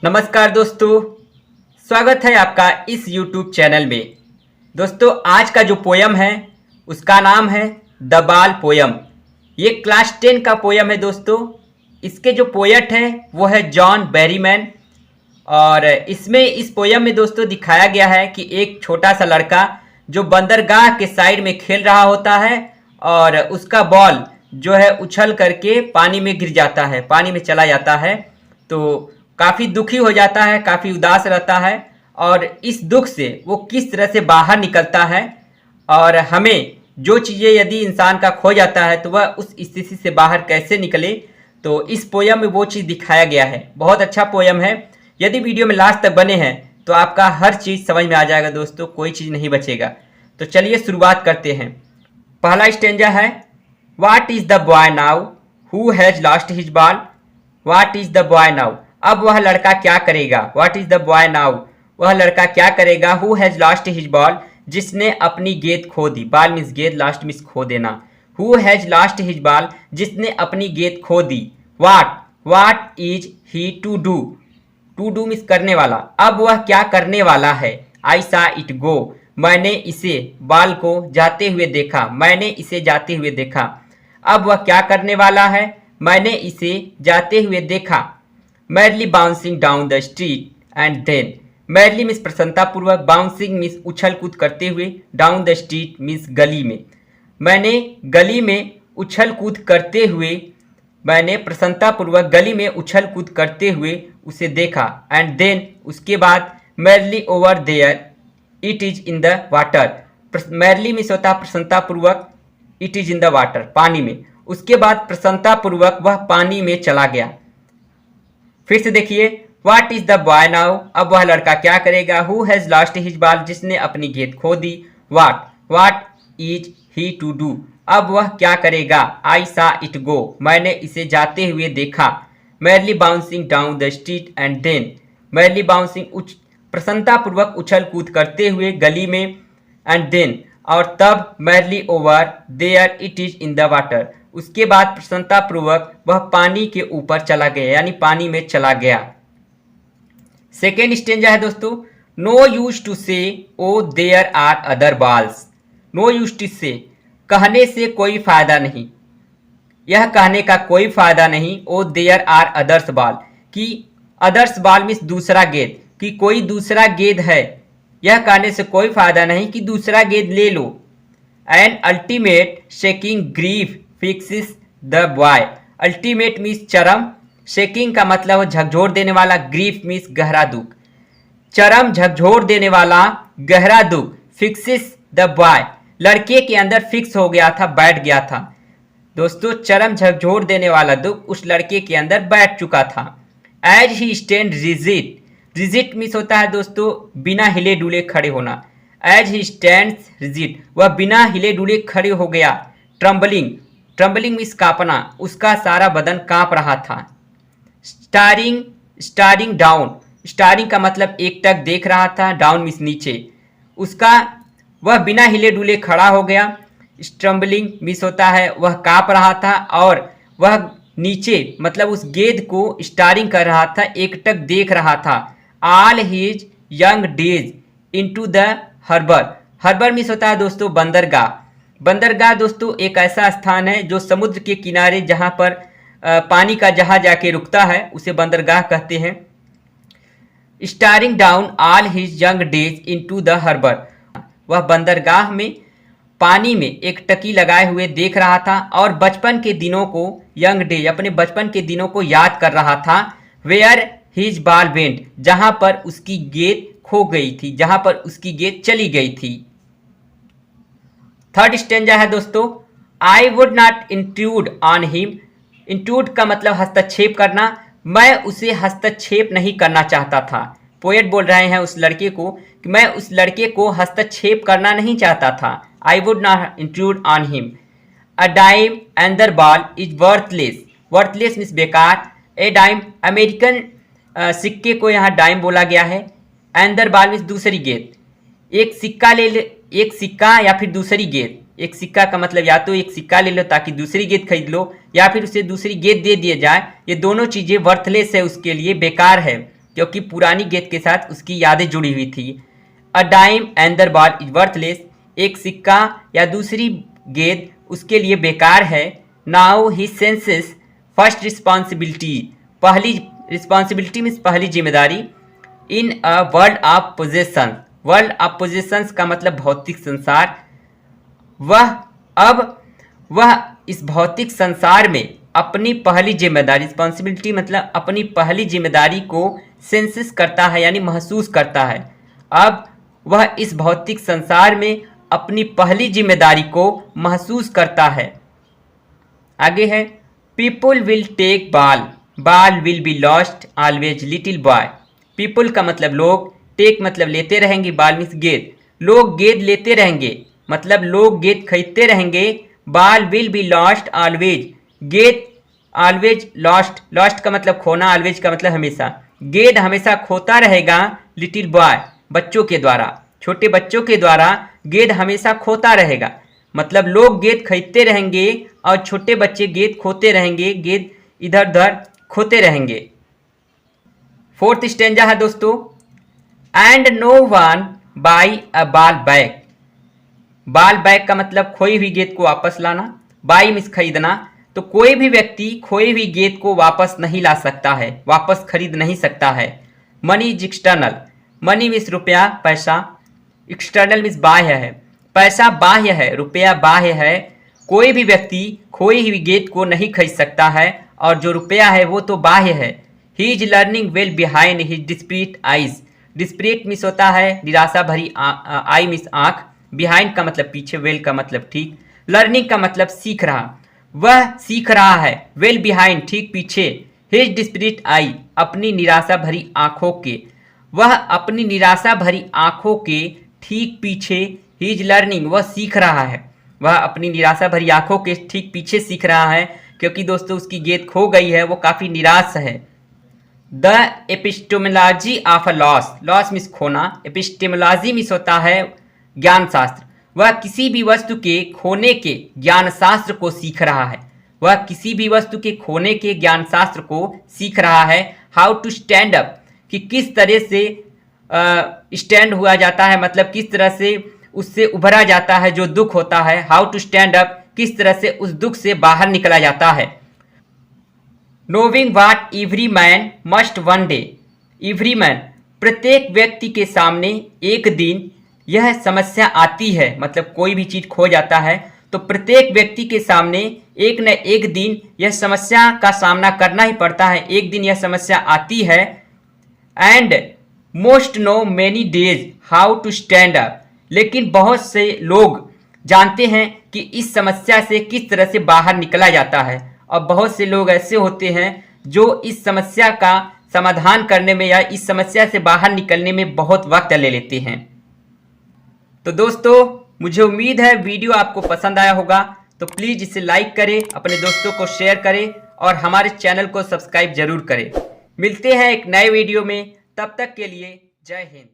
नमस्कार दोस्तों, स्वागत है आपका इस YouTube चैनल में। दोस्तों, आज का जो पोयम है उसका नाम है द बाल पोयम। ये क्लास 10 का पोयम है दोस्तों। इसके जो पोएट हैं वो है जॉन बैरीमैन। और इसमें इस पोयम में दोस्तों दिखाया गया है कि एक छोटा सा लड़का जो बंदरगाह के साइड में खेल रहा होता है और उसका बॉल जो है उछल करके पानी में गिर जाता है, पानी में चला जाता है। तो काफ़ी दुखी हो जाता है, काफ़ी उदास रहता है और इस दुख से वो किस तरह से बाहर निकलता है और हमें जो चीज़ें यदि इंसान का खो जाता है तो वह उस स्थिति से बाहर कैसे निकले, तो इस पोयम में वो चीज़ दिखाया गया है। बहुत अच्छा पोयम है। यदि वीडियो में लास्ट तक बने हैं तो आपका हर चीज़ समझ में आ जाएगा दोस्तों, कोई चीज़ नहीं बचेगा। तो चलिए शुरुआत करते हैं। पहला स्टेंजा है, what is the boy now who has lost his ball. What is the boy now, अब वह लड़का क्या करेगा। What is the boy now, वह लड़का क्या करेगा। Who has lost his ball, जिसने अपनी गेंद खो दी। बॉल मीन्स गेंद, लास्ट मीन्स खो देना। Who has lost his ball, जिसने अपनी गेंद खो दी। What is he to do, to do means करने वाला। अब वह क्या करने वाला है। आई सा इट गो, मैंने इसे बॉल को जाते हुए देखा। मैंने इसे जाते हुए देखा। अब वह क्या करने वाला है। मैंने इसे जाते हुए देखा। Merrily bouncing down the street and then, merrily means प्रसन्नतापूर्वक, बाउंसिंग मीन्स उछल कूद करते हुए, डाउन द स्ट्रीट मीन्स गली में। मैंने गली में उछल कूद करते हुए, मैंने प्रसन्नतापूर्वक गली में उछल कूद करते हुए उसे देखा। एंड देन, उसके बाद, merrily over there it is in the water. Merrily means होता है प्रसन्नतापूर्वक, it is in the water पानी में। उसके बाद प्रसन्नतापूर्वक वह पानी में चला गया। फिर से देखिए, what is the boy now, अब वह लड़का क्या करेगा। Who has lost his ball, जिसने अपनी गेंद खो दी। What is he to do, अब वह क्या करेगा। आई सा इट गो, मैंने इसे जाते हुए देखा। Merrily bouncing down the street and then, merrily bouncing प्रसन्नतापूर्वक उछल कूद करते हुए गली में। एंड देन, और तब, merrily over there it is in the water, उसके बाद प्रसन्नतापूर्वक वह पानी के ऊपर चला गया, यानी पानी में चला गया। सेकेंड स्टेंजा है दोस्तों, no use to say o there are other balls. No use to say, कहने से कोई फायदा नहीं, यह कहने का कोई फायदा नहीं। ओ देयर आर अदर्स बॉल, कि अदर्स बॉल मीन्स दूसरा गेंद, कि कोई दूसरा गेंद है, यह कहने से कोई फायदा नहीं कि दूसरा गेंद ले लो। An ultimate shaking grief fixes the boy. Ultimate means चरम, शेकिंग का मतलब है झकझोर देने वाला, ग्रीफ मीन्स गहरा दुख, चरम झकझोर देने वाला गहरा दुख। फिक्सिस द बॉय, लड़के के अंदर फिक्स हो गया था, बैठ गया था। दोस्तों, चरम झकझोर देने वाला दुख उस लड़के के अंदर बैठ चुका था। As he stand rigid, rigid means होता है दोस्तों बिना हिले डुले खड़े होना। एज ही स्टैंड रिजिट, वह बिना हिले डुले खड़े हो गया। ट्रम्बलिंग, ट्रम्बलिंग मीन्स कांपना, उसका सारा बदन कांप रहा था। स्टारिंग डाउन, स्टारिंग का मतलब एकटक देख रहा था, डाउन मीन्स नीचे, उसका वह बिना हिले डुले खड़ा हो गया। स्ट्रम्बलिंग मीन्स होता है वह कांप रहा था और वह नीचे मतलब उस गेंद को स्टारिंग कर रहा था, एकटक देख रहा था। All his young days into the harbour, harbour means होता है दोस्तों बंदरगाह। बंदरगाह दोस्तों एक ऐसा स्थान है जो समुद्र के किनारे जहाँ पर पानी का जहाज जाके रुकता है, उसे बंदरगाह कहते हैं। Staring down all his young days into the harbour, वह बंदरगाह में पानी में एक टकी लगाए हुए देख रहा था और बचपन के दिनों को, यंग डेज अपने बचपन के दिनों को याद कर रहा था। वेयर हिज बॉल वेंट, जहाँ पर उसकी गेंद खो गई थी, जहाँ पर उसकी गेंद चली गई थी। थर्ड स्टेंजा है दोस्तों, आई would not intrude on him. Intrude का मतलब हस्तक्षेप करना, मैं उसे हस्तक्षेप नहीं करना चाहता था। पोएट बोल रहे हैं उस लड़के को कि मैं उस लड़के को हस्तक्षेप करना नहीं चाहता था। I would not intrude on him. A dime and the ball is worthless, worthless means बेकार। ए डाइम, अमेरिकन सिक्के को यहाँ डाइम बोला गया है। एंड द बॉल मीन्स दूसरी गेंद, एक सिक्का ले ले, एक सिक्का या फिर दूसरी गेंद। एक सिक्का का मतलब या तो एक सिक्का ले लो ताकि दूसरी गेंद खरीद लो, या फिर उसे दूसरी गेंद दे दिया जाए। ये दोनों चीज़ें वर्थलेस है, उसके लिए बेकार है। क्योंकि पुरानी गेंद के साथ उसकी यादें जुड़ी हुई थी। A dime and the ball is worthless, एक सिक्का या दूसरी गेंद उसके लिए बेकार है। Now he senses first responsibility, पहली रिस्पॉन्सिबिलिटी मीन्स पहली जिम्मेदारी। In a world of possession, world of possessions का मतलब भौतिक संसार। वह इस भौतिक संसार में अपनी पहली जिम्मेदारी, रिस्पॉन्सिबिलिटी मतलब अपनी पहली जिम्मेदारी को सेंसेस करता है यानी महसूस करता है। अब वह इस भौतिक संसार में अपनी पहली जिम्मेदारी को महसूस करता है। आगे है people will take ball, ball will be lost always little boy. People का मतलब लोग, टेक मतलब लेते रहेंगे, बॉल मीन्स गेंद, लोग गेंद लेते रहेंगे मतलब लोग गेंद खरीदते रहेंगे। Ball will be lost always, गेंद ऑलवेज लॉस्ट, लॉस्ट का मतलब खोना, ऑलवेज का मतलब हमेशा, गेंद हमेशा खोता रहेगा। लिटिल बॉय बच्चों के द्वारा, छोटे बच्चों के द्वारा गेंद हमेशा खोता रहेगा मतलब लोग गेंद खरीदते रहेंगे और छोटे बच्चे गेंद खोते रहेंगे, गेंद इधर उधर खोते रहेंगे। फोर्थ स्टेंजा है दोस्तों, and no one buy a ball back. Ball back का मतलब खोई हुई गेंद को वापस लाना, बाई मीन्स खरीदना, तो कोई भी व्यक्ति खोई हुई गेंद को वापस नहीं ला सकता है, वापस खरीद नहीं सकता है। Money is external, money means रुपया पैसा, एक्सटर्नल मीन्स बाह्य है, पैसा बाह्य है, रुपया बाह्य है। कोई भी व्यक्ति खोई हुई गेंद को नहीं खरीद सकता है और जो रुपया है वो तो बाह्य है। He is learning well behind his desperate eyes, desperate means होता है निराशा भरी, आई मीन्स आँख, बिहाइंड का मतलब पीछे, वेल का मतलब ठीक, लर्निंग का मतलब सीख रहा, वह सीख रहा है, वेल बिहाइंड ठीक पीछे, हिज डिस्प्रीट आई अपनी निराशा भरी आंखों के, वह अपनी निराशा भरी आंखों के ठीक पीछे, हिज लर्निंग वह सीख रहा है, वह अपनी निराशा भरी आंखों के ठीक पीछे सीख रहा है क्योंकि दोस्तों उसकी गेंद खो गई है, वो काफ़ी निराश है। The epistemology of a loss, loss means खोना, एपिस्टेमोलॉजी मीन्स होता है ज्ञान शास्त्र, वह किसी भी वस्तु के खोने के ज्ञान शास्त्र को सीख रहा है, वह किसी भी वस्तु के खोने के ज्ञान शास्त्र को सीख रहा है। हाउ टू स्टैंड अप, कि किस तरह से स्टैंड हुआ जाता है मतलब किस तरह से उससे उभरा जाता है जो दुख होता है। हाउ टू स्टैंड अप, किस तरह से उस दुख से बाहर निकला जाता है। Knowing what every man must one day, every man प्रत्येक व्यक्ति के सामने एक दिन यह समस्या आती है मतलब कोई भी चीज़ खो जाता है तो प्रत्येक व्यक्ति के सामने एक न एक दिन यह समस्या का सामना करना ही पड़ता है, एक दिन यह समस्या आती है। And most no many days how to stand up, लेकिन बहुत से लोग जानते हैं कि इस समस्या से किस तरह से बाहर निकला जाता है और बहुत से लोग ऐसे होते हैं जो इस समस्या का समाधान करने में या इस समस्या से बाहर निकलने में बहुत वक्त ले लेते हैं। तो दोस्तों मुझे उम्मीद है वीडियो आपको पसंद आया होगा, तो प्लीज़ इसे लाइक करें, अपने दोस्तों को शेयर करें और हमारे चैनल को सब्सक्राइब जरूर करें। मिलते हैं एक नए वीडियो में, तब तक के लिए जय हिंद।